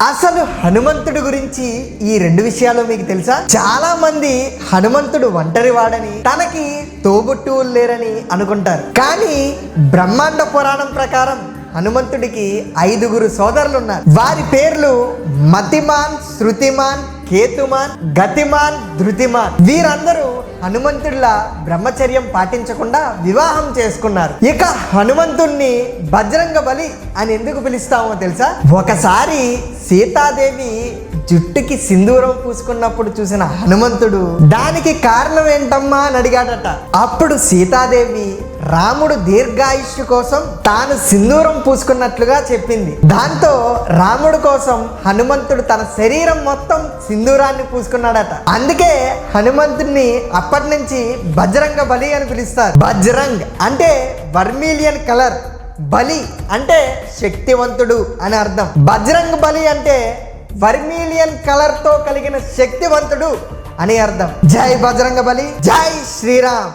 అసలు హనుమంతుడి గురించి ఈ రెండు విషయాలు మీకు తెలుసా? చాలా మంది హనుమంతుడు ఒంటరి వాడని, తనకి తోబుట్టువులు లేరని అనుకుంటారు. కానీ బ్రహ్మాండ పురాణం ప్రకారం హనుమంతుడికి 5 సోదరులు ఉన్నారు. వారి పేర్లు మతిమాన్, శృతిమాన్, కేతుమాన్, గతిమాన్, ధృతిమాన్. వీరందరూ హనుమంతుడిలా బ్రహ్మచర్యం పాటించకుండా వివాహం చేసుకున్నారు. ఇక హనుమంతుణ్ణి బజరంగ బలి అని ఎందుకు పిలుస్తామో తెలుసా? ఒకసారి సీతాదేవి జుట్టుకి సింధూరం పూసుకున్నప్పుడు చూసిన హనుమంతుడు దానికి కారణం ఏంటమ్మా అని అడిగాడట. అప్పుడు సీతాదేవి రాముడు దీర్ఘాయుష్యు కోసం తాను సింధూరం పూసుకున్నట్లుగా చెప్పింది. దాంతో రాముడు కోసం హనుమంతుడు తన శరీరం మొత్తం సింధూరాన్ని పూసుకున్నాడట. అందుకే హనుమంతుడిని అప్పటి నుంచి బజరంగ బలి అని పిలుస్తారు. బజరంగ్ అంటే వర్మీలియన్ కలర్, బలి అంటే శక్తివంతుడు అని అర్థం. బజరంగ్ బలి అంటే వర్మీలియన్ కలర్ తో కలిగిన శక్తివంతుడు అని అర్థం. జై బజరంగ బలి, జై శ్రీరామ్.